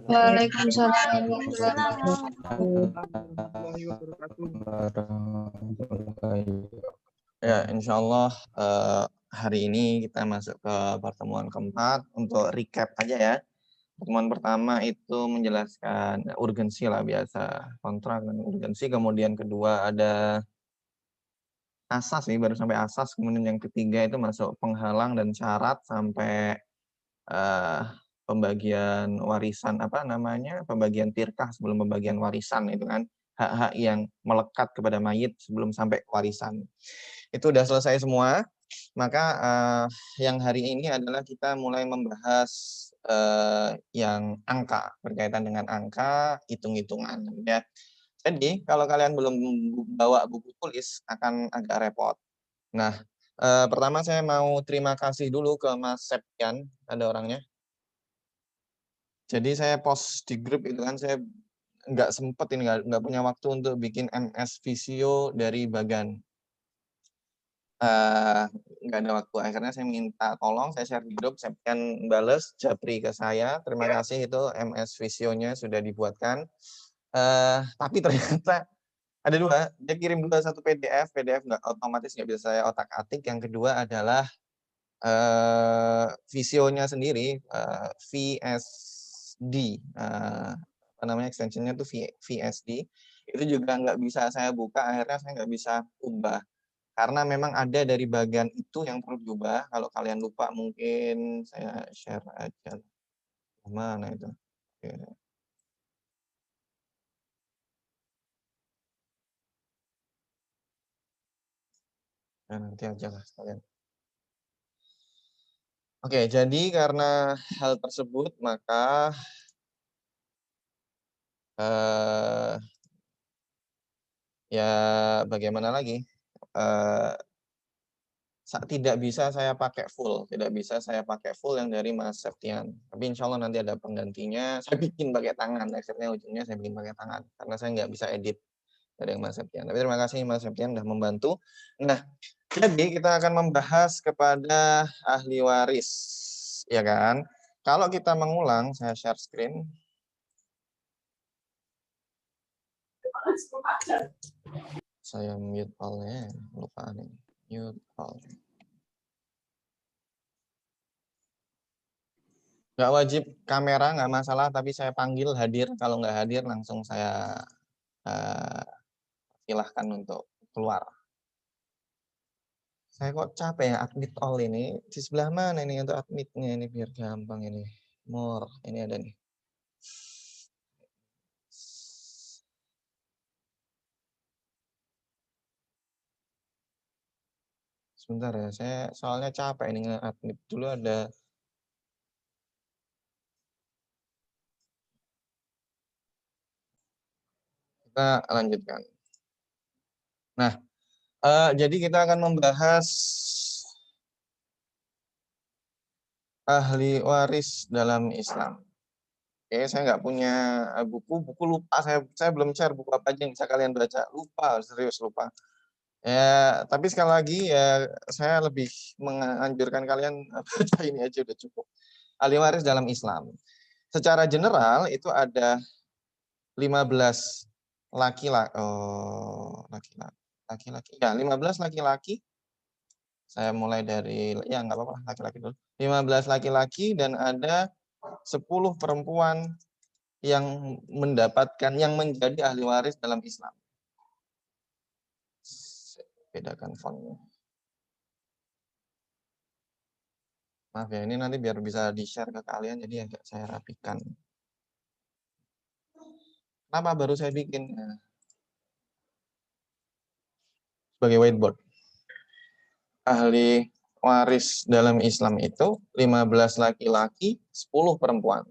Waalaikumsalam warahmatullahi Waalaikumsalam warahmatullahi wabarakatuh. Ya, insya Allah hari ini kita masuk ke pertemuan keempat. Untuk recap aja ya. Pertemuan pertama itu menjelaskan urgensi lah biasa, kontrak dan urgensi. Kemudian kedua ada asas nih, baru sampai asas. Kemudian yang ketiga itu masuk penghalang dan syarat sampai pembagian warisan, pembagian tirkah sebelum pembagian warisan itu kan, hak-hak yang melekat kepada mayit sebelum sampai warisan. Itu udah selesai semua. Maka yang hari ini adalah kita mulai membahas yang angka, berkaitan dengan angka, hitung-hitungan ya. Jadi kalau kalian belum bawa buku tulis akan agak repot. Nah, pertama saya mau terima kasih dulu ke Mas Septian, ada orangnya. Jadi saya post di grup itu kan, saya nggak sempet ini, nggak punya waktu untuk bikin MS Visio dari Bagan. Nggak ada waktu. Akhirnya saya minta tolong, saya share di grup, Septian bales japri ke saya. Terima kasih, itu MS Visionya sudah dibuatkan. Tapi ternyata ada dua, dia kirim dua, satu PDF nggak otomatis, nggak bisa saya otak-atik. Yang kedua adalah visionya sendiri, VSD, apa namanya extensionnya tuh VSD, itu juga nggak bisa saya buka. Akhirnya saya nggak bisa ubah karena memang ada dari bagian itu yang perlu diubah. Kalau kalian lupa mungkin saya share aja mana itu. Oke. Nah, nanti aja lah sekalian. Oke, jadi karena hal tersebut maka ya bagaimana lagi? Tidak bisa saya pakai full, yang dari Mas Septian. Tapi insya Allah nanti ada penggantinya. Saya bikin pakai tangan, akhirnya ujungnya saya bikin pakai tangan karena saya nggak bisa edit dari Mas Septian. Tapi terima kasih Mas Septian sudah membantu. Nah, jadi kita akan membahas kepada ahli waris, ya kan? Kalau kita mengulang, saya share screen. Saya mute all-nya, lupa nih. Mute all. Nggak wajib kamera, nggak masalah, tapi saya panggil hadir. Kalau nggak hadir, langsung saya silahkan untuk keluar. Saya kok capek ya admit all ini. Di sebelah mana ini untuk admitnya ini biar gampang ini. More, ini ada nih. Sebentar ya, saya soalnya capek ini nge-admit dulu ada. Kita lanjutkan. Nah, jadi kita akan membahas ahli waris dalam Islam. Oke, saya nggak punya buku lupa, saya belum share buku apa aja yang bisa kalian baca. Lupa, serius lupa. Ya, tapi sekali lagi ya saya lebih menganjurkan kalian baca ini aja udah cukup. Ahli waris dalam Islam. Secara general itu ada 15 laki-laki. Oh, laki-laki. Ya, 15 laki-laki. Saya mulai dari, ya nggak apa-apa, laki-laki dulu. 15 laki-laki dan ada 10 perempuan yang mendapatkan, yang menjadi ahli waris dalam Islam. Bedakan fontnya. Maaf ya, ini nanti biar bisa di-share ke kalian, jadi agak saya rapikan. Kenapa baru saya bikin? Sebagai whiteboard. Ahli waris dalam Islam itu 15 laki-laki, 10 perempuan.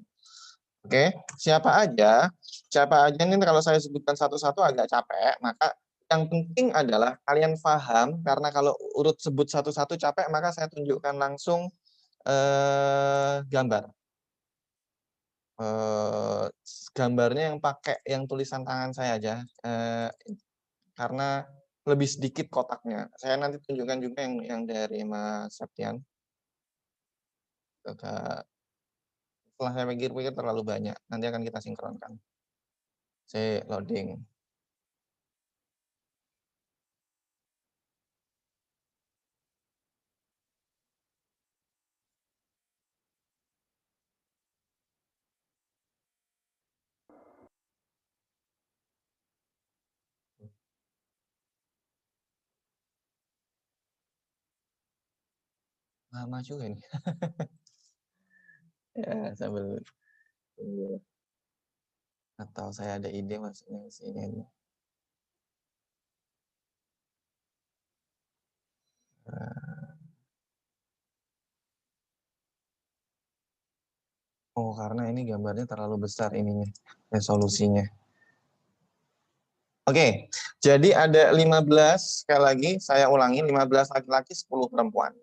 Oke, siapa aja? Siapa aja ini kalau saya sebutkan satu-satu agak capek, maka yang penting adalah kalian paham, karena kalau urut sebut satu-satu capek, maka saya tunjukkan langsung gambar. Gambarnya yang pakai yang tulisan tangan saya aja, karena lebih sedikit kotaknya. Saya nanti tunjukkan juga yang dari Mas Septian. setelah saya pikir-pikir terlalu banyak. Nanti akan kita sinkronkan. Saya loading. Lama juga ini. Ya, sambil tunggu. Atau saya ada ide maksudnya di sini. Oh, karena ini gambarnya terlalu besar ininya, resolusinya. Oke, jadi ada 15, sekali lagi saya ulangi, 15 laki-laki, 10 perempuan.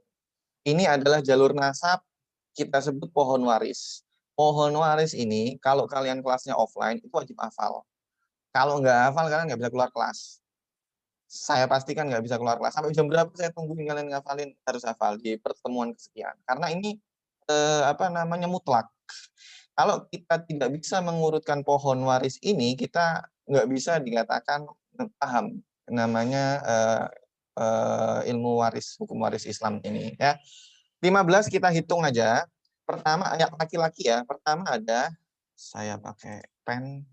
Ini adalah jalur nasab, kita sebut pohon waris. Pohon waris ini, kalau kalian kelasnya offline, itu wajib hafal. Kalau nggak hafal, kalian nggak bisa keluar kelas. Saya pastikan nggak bisa keluar kelas. Sampai jam berapa saya tungguin kalian ngafalin, harus hafal di pertemuan kesekian. Karena ini mutlak. Kalau kita tidak bisa mengurutkan pohon waris ini, kita nggak bisa dikatakan paham namanya ilmu waris, hukum waris Islam ini. Ya, 15 kita hitung aja. Pertama ayat laki-laki ya. Pertama ada, saya pakai pen,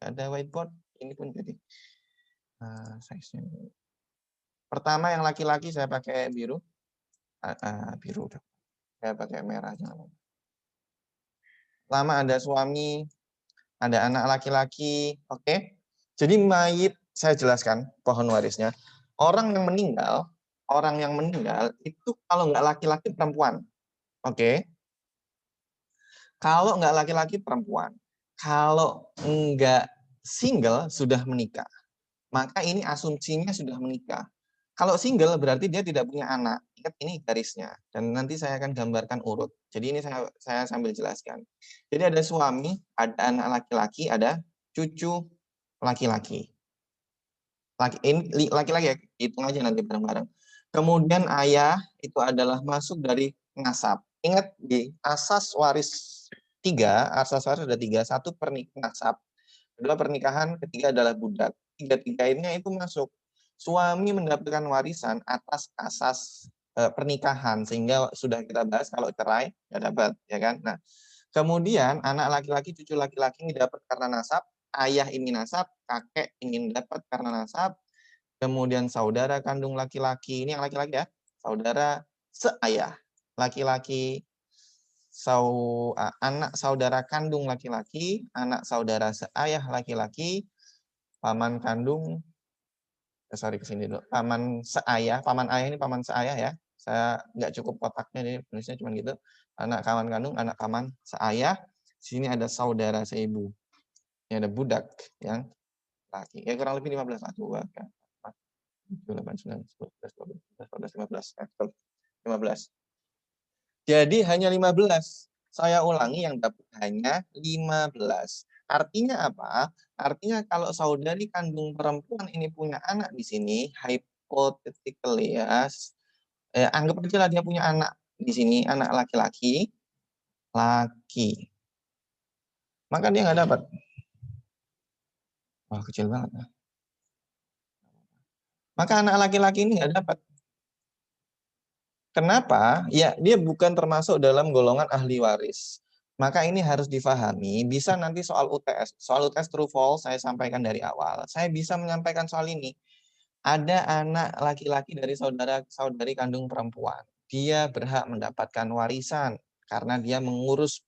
ada whiteboard, ini pun jadi size-nya. Pertama yang laki-laki saya pakai biru, biru, saya pakai merah jangan. Lama ada suami, ada anak laki-laki, oke. Jadi mayit, saya jelaskan pohon warisnya. Orang yang meninggal itu kalau nggak laki-laki perempuan, oke. Kalau nggak laki-laki perempuan, kalau nggak single sudah menikah, maka ini asumsinya sudah menikah. Kalau single berarti dia tidak punya anak. Ingat ini garisnya. Dan nanti saya akan gambarkan urut. Jadi ini saya sambil jelaskan. Jadi ada suami, ada anak laki-laki, ada cucu laki-laki. Laki-laki ya, hitung aja nanti bareng-bareng. Kemudian ayah itu adalah masuk dari nasab. Ingat di asas waris 3, asas waris ada 3. 1 nasab, kedua pernikahan, ketiga adalah budak. Tiga-tiganya itu masuk. Suami mendapatkan warisan atas asas pernikahan, sehingga sudah kita bahas kalau cerai nggak dapat, ya kan? Nah, kemudian anak laki-laki, cucu laki-laki ini dapat karena nasab, ayah ini nasab, kakek ingin dapat karena nasab, kemudian saudara kandung laki-laki, ini yang laki-laki ya, saudara seayah, laki-laki, anak saudara kandung laki-laki, anak saudara seayah laki-laki, paman kandung, sorry kesini dulu, paman seayah, paman ayah ini paman seayah ya, saya nggak cukup kotaknya, jadi tulisnya cuma gitu, anak kawan kandung, anak paman seayah, sini ada saudara seibu, ini ada budak yang laki, ya kurang lebih 15 lah, 8, 9, 10, 11, 12, 15. Jadi hanya 15. Saya ulangi yang dapat hanya 15. Artinya apa? Artinya kalau saudari kandung perempuan ini punya anak di sini, hypothetically ya, anggap aja lah dia punya anak di sini, anak laki-laki, maka dia nggak dapat. Wah, kecil banget. Maka anak laki-laki ini nggak dapat. Kenapa? Ya, dia bukan termasuk dalam golongan ahli waris. Maka ini harus difahami, bisa nanti soal UTS. Soal UTS true false saya sampaikan dari awal. Saya bisa menyampaikan soal ini. Ada anak laki-laki dari saudari kandung perempuan. Dia berhak mendapatkan warisan karena dia mengurus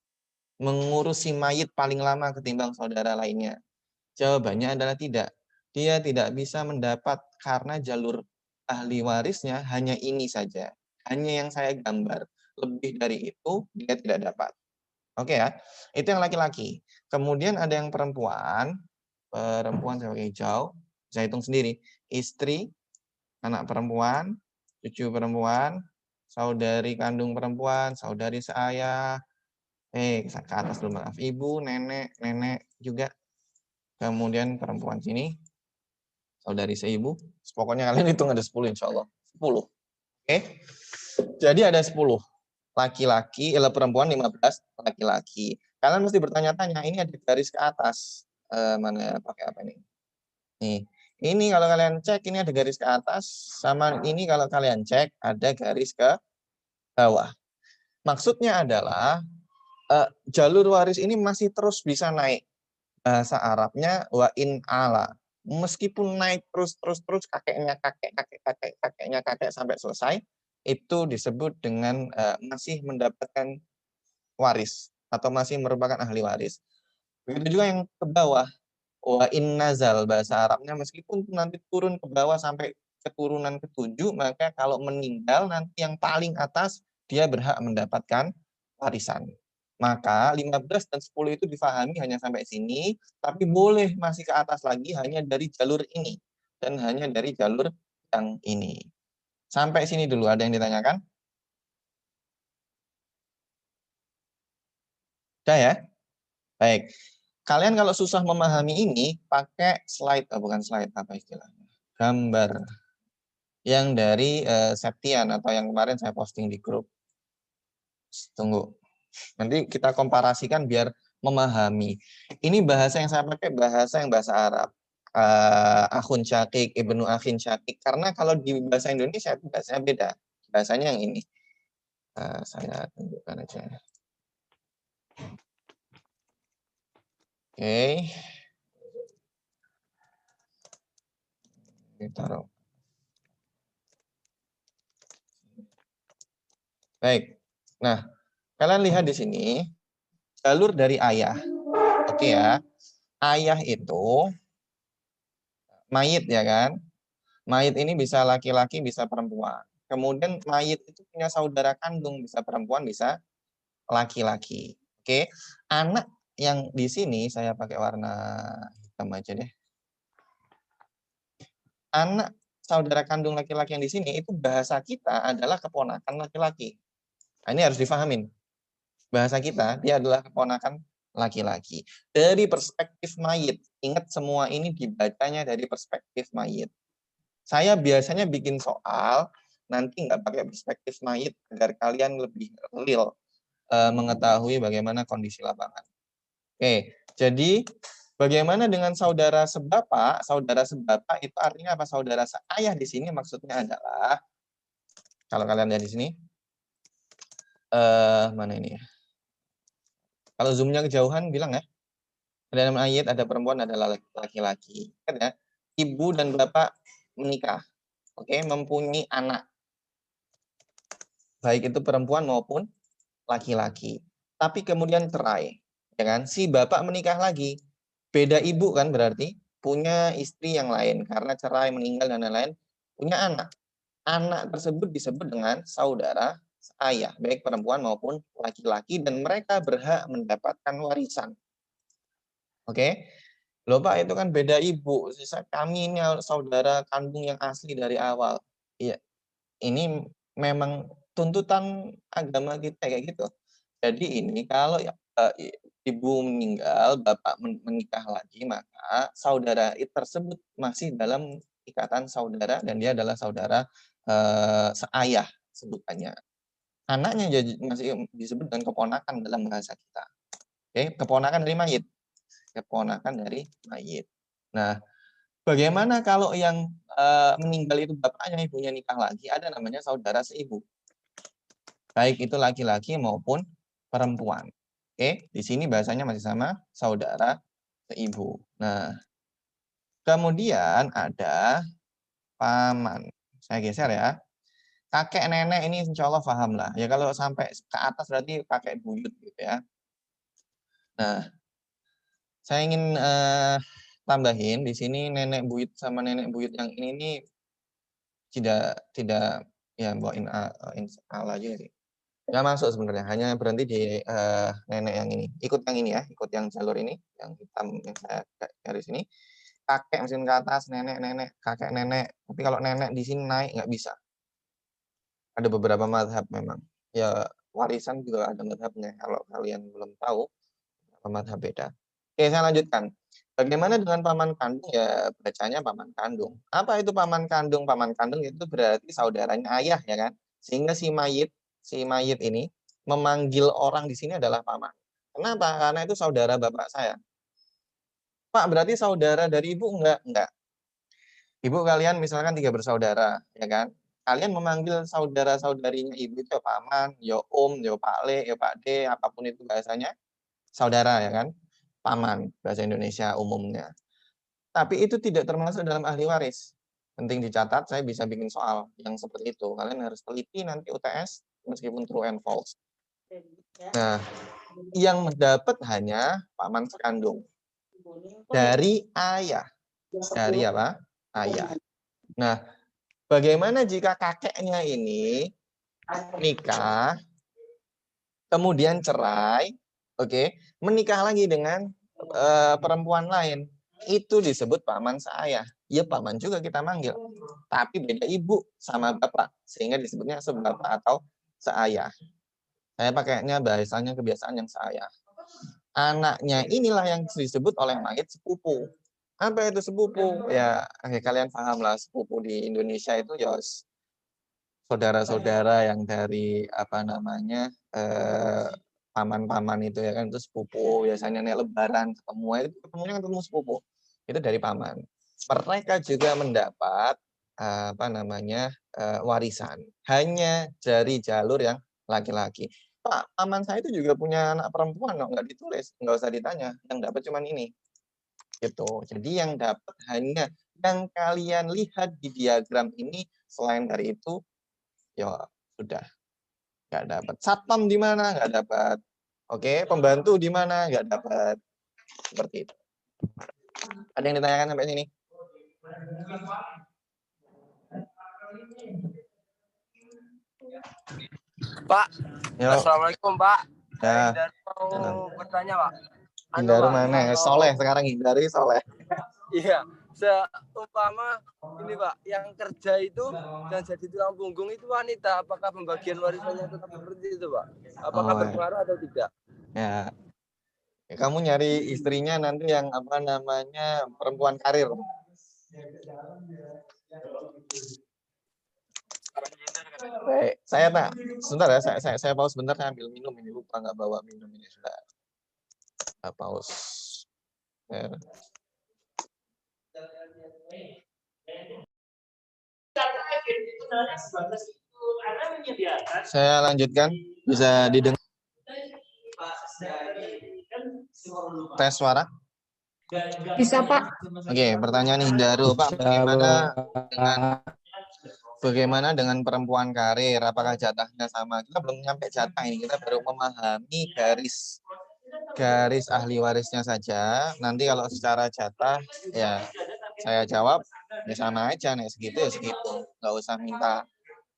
si mayit paling lama ketimbang saudara lainnya. Jawabannya adalah tidak. Dia tidak bisa mendapat karena jalur ahli warisnya hanya ini saja. Hanya yang saya gambar. Lebih dari itu dia tidak dapat. Oke ya. Itu yang laki-laki. Kemudian ada yang perempuan. Perempuan saya pakai hijau. Saya hitung sendiri. Istri, anak perempuan, cucu perempuan, saudari kandung perempuan, saudari seayah. Ke atas dulu maaf. Ibu, nenek juga. Kemudian perempuan sini, saudari seibu. Pokoknya kalian hitung ada 10 insya Allah. 10. Oke. Jadi ada 10. laki-laki, perempuan 15 laki-laki. Kalian mesti bertanya-tanya, ini ada garis ke atas. Mana pakai apa ini? Nih, ini kalau kalian cek ini ada garis ke atas, sama ini kalau kalian cek ada garis ke bawah. Maksudnya adalah jalur waris ini masih terus bisa naik. Bahasa Arabnya wa in ala. Meskipun naik terus kakeknya kakek sampai selesai, itu disebut dengan masih mendapatkan waris atau masih merupakan ahli waris. Begitu juga yang ke bawah, wa in nazal, bahasa Arabnya meskipun nanti turun ke bawah sampai keturunan ketujuh, maka kalau meninggal nanti yang paling atas dia berhak mendapatkan warisan. Maka 15 dan 10 itu difahami hanya sampai sini, tapi boleh masih ke atas lagi hanya dari jalur ini dan hanya dari jalur yang ini. Sampai sini dulu, ada yang ditanyakan? Udah ya? Baik. Kalian kalau susah memahami ini, pakai slide, bukan slide, apa istilahnya? Gambar. Yang dari Septian atau yang kemarin saya posting di grup. Tunggu. Nanti kita komparasikan biar memahami. Ini bahasa yang saya pakai bahasa yang bahasa Arab. Akhun Syakik, Ibnu Akhin Syakik. Karena kalau di bahasa Indonesia itu bahasanya beda. Bahasanya yang ini. Saya tunjukkan aja. Oke. Kita taruh. Baik. Nah, kalian lihat di sini jalur dari ayah. Oke ya. Ayah itu mayit ya kan? Mayit ini bisa laki-laki, bisa perempuan. Kemudian mayit itu punya saudara kandung, bisa perempuan, bisa laki-laki. Oke. Anak yang di sini saya pakai warna hitam aja deh. Anak saudara kandung laki-laki yang di sini itu bahasa kita adalah keponakan laki-laki. Nah, ini harus difahamin. Bahasa kita dia adalah keponakan laki-laki. Dari perspektif mayit. Ingat semua ini dibacanya dari perspektif mayit. Saya biasanya bikin soal nanti nggak pakai perspektif mayit agar kalian lebih real mengetahui bagaimana kondisi lapangan. Oke, jadi bagaimana dengan saudara sebapak? Saudara sebapak itu artinya apa? Saudara seayah di sini maksudnya adalah kalau kalian lihat di sini mana ini ya? Kalau zoomnya kejauhan bilang ya. Ada nama ayat, ada perempuan, ada laki-laki. Kan ya? Ibu dan bapak menikah. Oke, mempunyai anak. Baik itu perempuan maupun laki-laki. Tapi kemudian cerai. Ya kan? Si bapak menikah lagi. Beda ibu kan berarti punya istri yang lain karena cerai, meninggal dan lain-lain, punya anak. Anak tersebut disebut dengan saudara ayah, baik perempuan maupun laki-laki dan mereka berhak mendapatkan warisan. Oke. Loh Pak, itu kan beda ibu. Kami ini saudara kandung yang asli dari awal. Iya, ini memang tuntutan agama kita kayak gitu. Jadi ini kalau ibu meninggal, bapak menikah lagi, maka saudara tersebut masih dalam ikatan saudara dan dia adalah saudara seayah sebutannya. Anaknya masih disebut dengan keponakan dalam bahasa kita. Oke, keponakan dari mayit. Keponakan dari mayit. Nah, bagaimana kalau yang meninggal itu bapaknya, ibunya nikah lagi, ada namanya saudara seibu. Baik itu laki-laki maupun perempuan. Oke, di sini bahasanya masih sama, saudara seibu. Nah, kemudian ada paman. Saya geser ya. Kakek nenek ini insya Allah paham lah. Ya kalau sampai ke atas berarti kakek buyut gitu ya. Nah, saya ingin tambahin di sini nenek buyut sama nenek buyut yang ini nih tidak ya bawain ala aja sih. Nggak masuk sebenarnya, hanya berhenti di nenek yang ini. Ikut yang ini ya, ikut yang jalur ini, yang hitam yang saya garis ini. Kakek mesin ke atas, nenek, kakek nenek. Tapi kalau nenek di sini naik nggak bisa. Ada beberapa mazhab memang. Ya warisan juga ada mazhabnya. Kalau kalian belum tahu, mazhab beda. Oke, saya lanjutkan. Bagaimana dengan paman kandung? Ya bacanya paman kandung. Apa itu paman kandung? Paman kandung itu berarti saudaranya ayah ya kan. Sehingga si mayit ini memanggil orang di sini adalah paman. Kenapa? Karena itu saudara bapak saya. Pak, berarti saudara dari ibu? Enggak. Ibu kalian misalkan 3 bersaudara, ya kan? Kalian memanggil saudara-saudarinya ibu itu ya paman, ya om, ya Pak Le, ya Pak D, apapun itu bahasanya, saudara ya kan? Paman, bahasa Indonesia umumnya. Tapi itu tidak termasuk dalam ahli waris. Penting dicatat, saya bisa bikin soal yang seperti itu. Kalian harus teliti nanti UTS, meskipun true and false. Nah, yang mendapat hanya paman sekandung. Dari ayah. Dari apa? Ayah. Nah, bagaimana jika kakeknya ini nikah, kemudian cerai, oke, menikah lagi dengan perempuan lain? Itu disebut paman seayah. Ya paman juga kita manggil, tapi beda ibu sama bapak, sehingga disebutnya sebapak atau seayah. Saya pakainya bahasanya kebiasaan yang seayah. Anaknya inilah yang disebut oleh mayit sepupu. Apa itu sepupu? Ya, kalian paham lah, sepupu di Indonesia itu ya saudara-saudara yang dari apa namanya paman-paman itu ya kan, itu sepupu. Biasanya nih lebaran ketemu sepupu. Itu dari paman. Mereka juga mendapat apa namanya warisan hanya dari jalur yang laki-laki. Pak, paman saya itu juga punya anak perempuan, nggak ditulis, nggak usah ditanya. Yang dapat cuman ini. Gitu. Jadi yang dapat hanya yang kalian lihat di diagram ini. Selain dari itu, ya sudah nggak dapat. Satpam di mana? Nggak dapat. Oke, pembantu di mana? Nggak dapat. Seperti itu. Ada yang ditanyakan sampai sini? Pak, Yo. Assalamualaikum Pak. Ya. Saya mau bertanya Pak. Hindaru Pak, mana? kalau- Soleh sekarang hindari Soleh. Iya, seumpama ini Pak, yang kerja itu dan jadi tulang punggung itu wanita, apakah pembagian warisannya tetap seperti itu Pak? Apakah berpengaruh atau tidak? Ya. Kamu nyari istrinya nanti yang apa namanya perempuan karir. Baik, saya tak sebentar ya, saya pause sebentar, saya ambil minum ini, lupa nggak bawa minum ini sudah. Pause. Ya. Saya lanjutkan, bisa didengar. Tes suara. Bisa, Pak. Oke, pertanyaan Hindaru, Pak, bagaimana dengan perempuan karir? Apakah jatahnya sama? Kita belum nyampe jatah ini, kita baru memahami garis ahli warisnya saja. Nanti kalau secara jatah, ya saya jawab, ya sama aja, nih segitu ya segitu. Nggak usah minta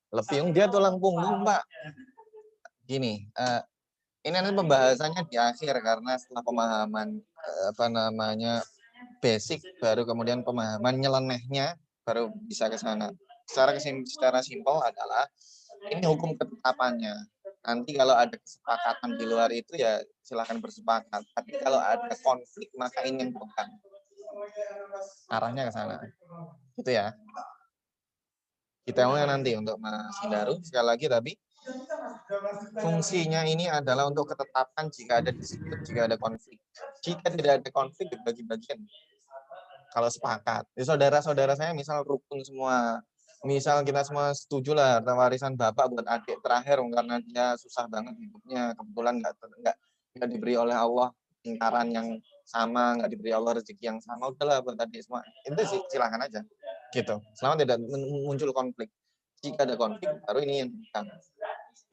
lebih. Dia tulang punggung, Pak. Gini, ini nanti pembahasannya di akhir karena setelah pemahaman apa namanya basic, baru kemudian pemahaman nyelenehnya baru bisa ke sana. Secara simpel adalah ini hukum ketetapannya. Nanti kalau ada kesepakatan di luar itu ya silahkan bersepakat. Tapi kalau ada konflik maka ini yang bukan. Arahnya ke sana. Gitu ya. Kita ngomongnya nanti untuk Mas Hindaru sekali lagi, tapi fungsinya ini adalah untuk ketetapan jika ada dispute, jika ada konflik. Jika tidak ada konflik dibagi bagian. Kalau sepakat, saudara-saudara saya misal rukun semua, misal kita semua setuju lah warisan bapak buat adik terakhir karena dia susah banget hidupnya, kebetulan nggak diberi oleh Allah lingkaran yang sama, nggak diberi Allah rezeki yang sama, udahlah buat adik semua, itu sih silahkan aja, gitu. Selama tidak muncul konflik. Jika ada konflik, baru ini yang bukan,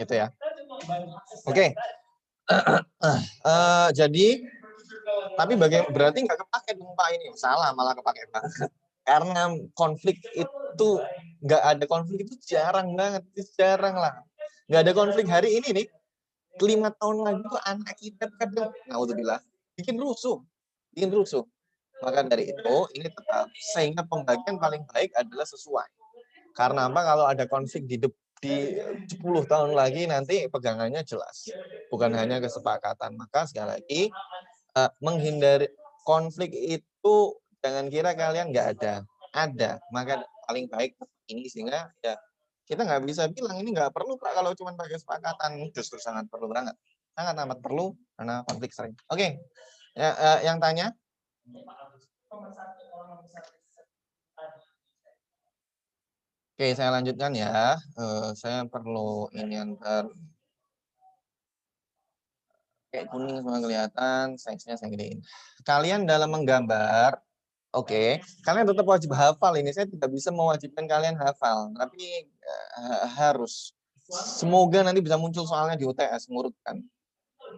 gitu ya. Oke. Jadi tapi berarti nggak kepake dong Pak ini? Salah, malah kepake banget. Karena konflik itu nggak ada konflik itu jarang banget, jarang lah. Nggak ada konflik hari ini nih. 5 tahun lagi tuh anak kita kadang, naudzubillah, bikin rusuh. Maka dari itu ini tetap sehingga pembagian paling baik adalah sesuai. Karena apa? Kalau ada konflik di 10 tahun lagi nanti pegangannya jelas. Bukan hanya kesepakatan. Maka sekali lagi menghindari konflik itu jangan kira kalian nggak ada, maka paling baik ini sehingga ya Kita nggak bisa bilang ini nggak perlu Pak kalau cuma pakai kesepakatan. Justru sangat perlu banget. Sangat amat perlu karena konflik sering. Oke. Ya, yang tanya? Oke, saya lanjutkan ya. Saya perlu ini antar kayak kuning semua kelihatan, size-nya saya gedein. Kalian dalam menggambar, oke, kalian tetap wajib hafal ini. Saya tidak bisa mewajibkan kalian hafal, tapi harus. Semoga nanti bisa muncul soalnya di UTS, mengurutkan.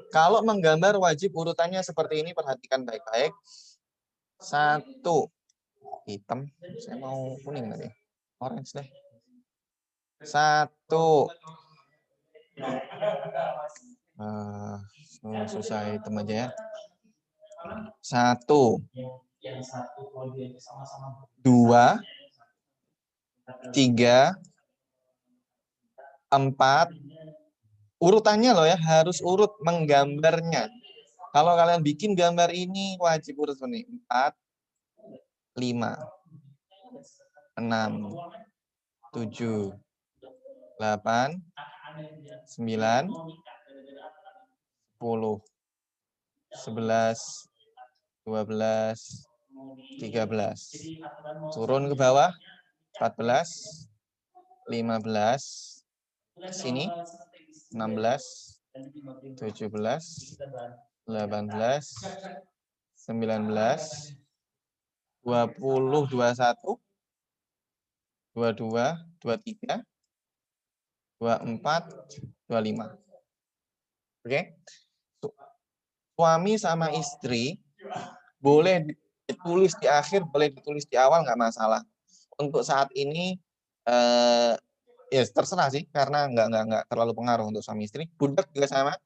Kalau menggambar wajib urutannya seperti ini, perhatikan baik-baik. 1, hitam, saya mau kuning tadi. Orange deh. 1. Susah hitam aja ya. 1, 2, 3, 4. Urutannya loh ya, harus urut menggambarnya. Kalau kalian bikin gambar ini wajib urut ini. 4, 5, 6, 7, 8, 9, 10, 11, 12, 13. Turun ke bawah. 14, 15, sini 16, 17, 18, 19, 20, 21, 22, 23, 24, 25. Oke. Suami sama istri boleh ditulis di akhir, boleh ditulis di awal, nggak masalah. Untuk saat ini ya terserah sih, karena nggak terlalu pengaruh untuk suami istri. Budak juga sama.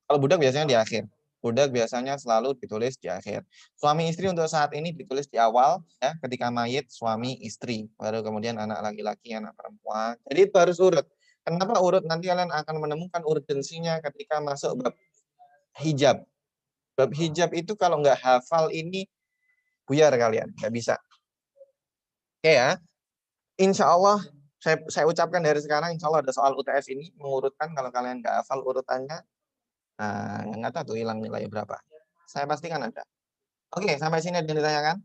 Kalau budak biasanya di akhir. Budak biasanya selalu ditulis di akhir. Suami istri untuk saat ini ditulis di awal, ya, ketika mayit suami istri, baru kemudian anak laki-laki, anak perempuan. Jadi itu harus urut. Kenapa urut? Nanti kalian akan menemukan urgensinya ketika masuk bab hijab. Bab hijab itu kalau nggak hafal ini buyar kalian, nggak bisa. Oke ya, insya Allah saya ucapkan dari sekarang, insya Allah ada soal UTS ini mengurutkan. Kalau kalian nggak hafal urutannya, nah, nggak tahu tuh hilang nilai berapa. Saya pastikan ada. Oke, sampai sini ada yang ditanyakan?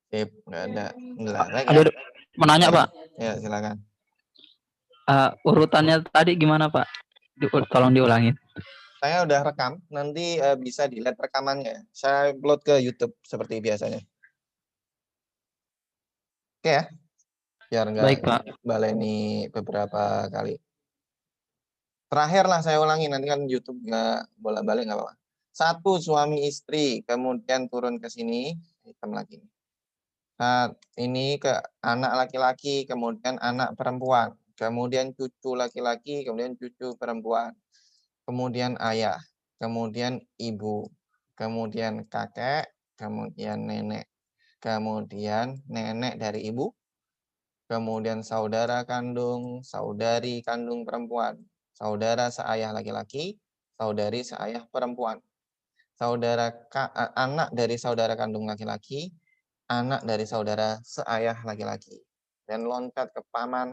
Sip, nggak ada. Nggak, baik ya. Ada menanya Pak, Ya, silakan. urutannya tadi gimana Pak? Tolong diulangin. Saya udah rekam, nanti bisa dilihat rekamannya. Saya upload ke YouTube seperti biasanya. Oke ya, biar nggak Baik Pak. baleni beberapa kali. Terakhir lah saya ulangi, nanti kan YouTube nggak bolak-balik nggak apa-apa. 1, suami istri, kemudian turun ke sini, hitam lagi. Nah, ini ke anak laki-laki, kemudian anak perempuan, kemudian cucu laki-laki, kemudian cucu perempuan, kemudian ayah, kemudian ibu, kemudian kakek, kemudian nenek, kemudian nenek dari ibu, kemudian saudara kandung, saudari kandung perempuan, saudara seayah laki-laki, saudari seayah perempuan, anak dari saudara kandung laki-laki, anak dari saudara seayah laki-laki. Dan loncat ke paman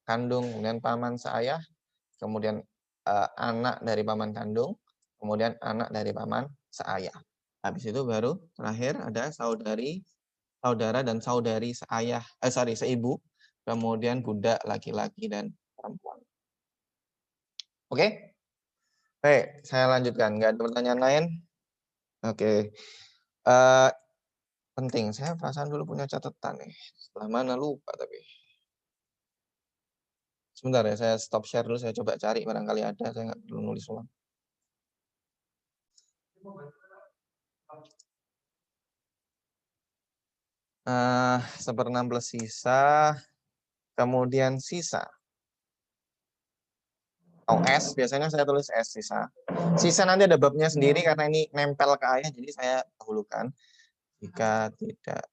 kandung, kemudian paman seayah, kemudian anak dari paman kandung, kemudian anak dari paman seayah. Habis itu baru terakhir ada saudara dan saudari seayah, seibu, kemudian budak laki-laki dan perempuan. Oke? Baik, saya lanjutkan. Nggak ada pertanyaan lain? Oke. Penting, saya perasaan dulu punya catatan nih. Setelah mana lupa tapi. Sebentar ya, saya stop share dulu, saya coba cari barangkali ada, saya nggak perlu nulis ulang. Seper-6 plus sisa, kemudian sisa. S, biasanya saya tulis S sisa. Sisa nanti ada babnya sendiri karena ini nempel ke ayah, jadi saya dahulukan. Jika tidak.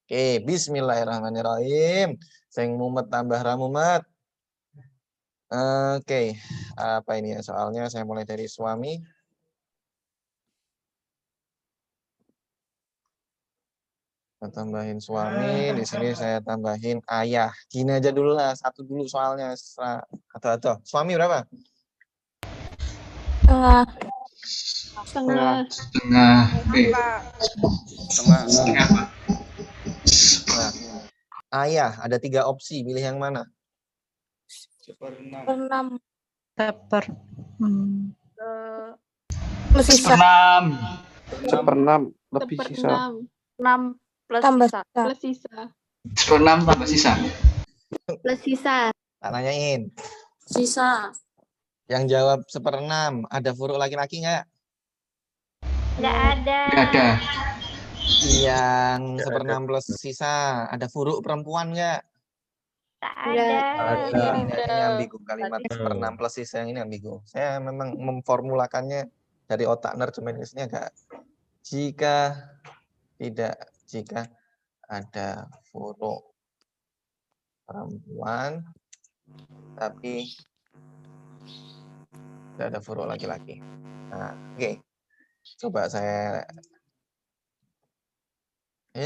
Oke, bismillahirrahmanirrahim. Sing mumet tambah ramumet. Oke, apa ini ya soalnya? Saya mulai dari suami. Saya tambahin suami, di sini saya tambahin ayah. Gini aja dulu lah, satu dulu soalnya. Atau suami berapa? Setengah. Setengah. Setengah. Setengah. Setengah, Pak. Nah, ayah ada 3 opsi, pilih yang mana? Seperenam. Enam. Plus sisa. Seperenam. Seperenam lebih sisa. 6 plus Tambah sisa. sisa. Plus sisa. Seperenam tambah sisa. Plus sisa. Tak nanyain. Sisa. Yang jawab 1/6, ada furuk laki-laki nggak? Nggak ada. Nggak ada. Yang 1/6 plus sisa, ada furuk perempuan nggak? Tak ada. Ini ambigu kalimat 1/6 plus sisa yang ini ambigu. Saya memang memformulakannya dari otak nerd, cuman isinya agak jika ada furuk perempuan tapi tidak ada furuk laki-laki. Nah, oke. Coba saya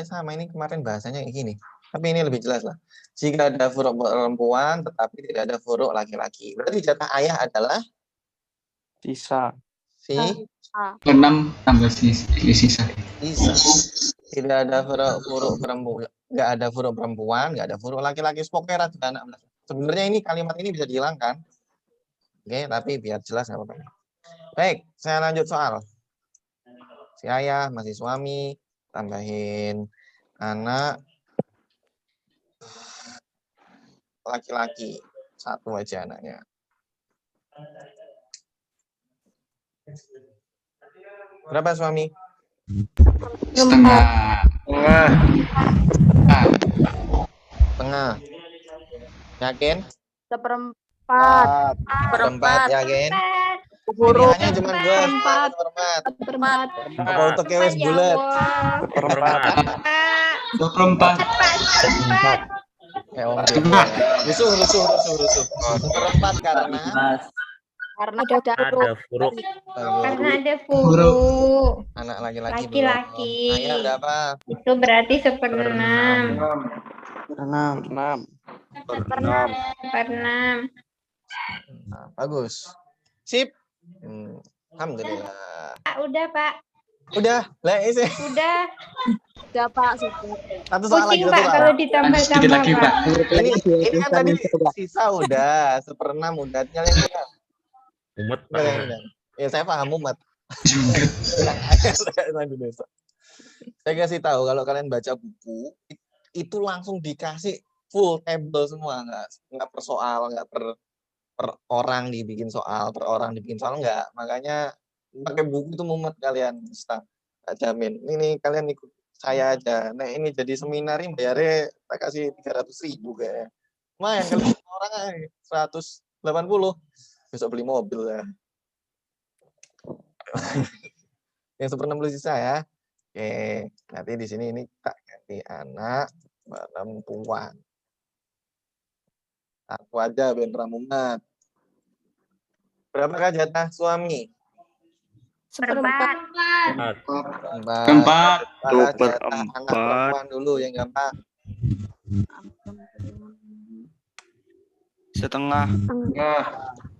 sama ini kemarin bahasanya kayak gini. Tapi ini lebih jelas lah. Jika ada furuk perempuan tetapi tidak ada furuk laki-laki. Berarti jatah ayah adalah Sisa. Seperenam tambah sisa. sisa. Tidak ada furuk perempuan, nggak ada furuk perempuan, nggak ada furuk laki-laki. Pokoknya rata anak. Sebenarnya ini kalimat ini bisa dihilangkan. Oke, tapi biar jelas nggak apa-apa. Baik, saya lanjut soal. Si ayah masih suami, tambahin anak laki-laki, 1 aja anaknya. Berapa suami? Setengah. Setengah. Yakin? Seperempat. Seperempat, yakin? Huruf. Pilihannya cuma 2, seperempat. Seperempat. Apa untuk kewes bulat? Seperempat. 24. Rusuh. Seperempat karena Karena Ada furuk. Karena ada Huruf. furuk anak laki-laki laki-laki. belum. Ayah berapa? Itu berarti 1/6. Enam. Seperenam. Nah, bagus. Sip. Alhamdulillah. Pak, udah Pak. Udah, lah isi. Udah. Udah Pak. Satu soal lagi. Pusing Pak kalau Sedikit ditambah-tambah lagi, Pak. Pak. Ini kan tadi sisa udah, 1/6 udah. Tinggal yang kita. Umat Tinggal yang kita. Ya saya paham umat. Saya kasih tahu kalau kalian baca buku itu langsung dikasih full table semua, nggak per soal, nggak per orang dibikin soal, per orang dibikin soal, nggak. Makanya pakai buku itu mumet kalian, Ustaz. Tak jamin. Ini kalian ikut saya aja. Nah ini jadi seminar ini bayarnya tak kasih 300.000 kayaknya. Lumayan kalau orang 180. Besok beli mobil ya. Yang 1/6 sisa ya. Oke, nanti di sini ini tak ganti anak perempuan. Aku aja Ben Ramumat. Berapakah jatah suami? Seperempat. Keempat. Jatah anak perempuan dulu yang gampang. Setengah.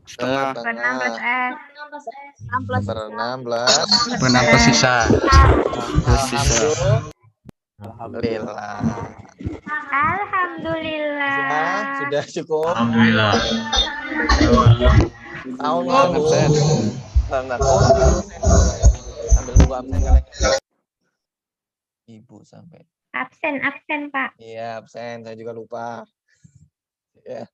Setengah. Seperenam plus S. 6 plus sisa. 1/16. Seperenam plus sisa. Alhamdulillah. Alhamdulillah. Sudah cukup. Alhamdulillah. Tahun lalu. Bentar. Sambil nunggu absen kalian. Ibu sampai. Absen Pak. Iya, absen. Saya juga lupa. Ya.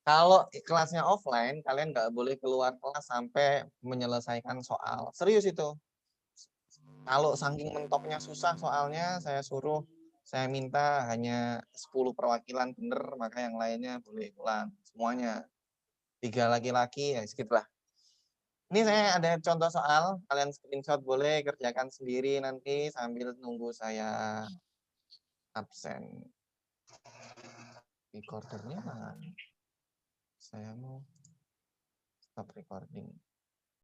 Kalau kelasnya offline, kalian nggak boleh keluar kelas sampai menyelesaikan soal. Serius itu. Kalau saking mentoknya susah soalnya, saya minta hanya 10 perwakilan bener, maka yang lainnya boleh ulang. Semuanya. 3 laki-laki, ya segitu lah. Ini saya ada contoh soal, kalian screenshot boleh, kerjakan sendiri nanti sambil nunggu saya absen. Recordernya mana? Saya mau stop recording.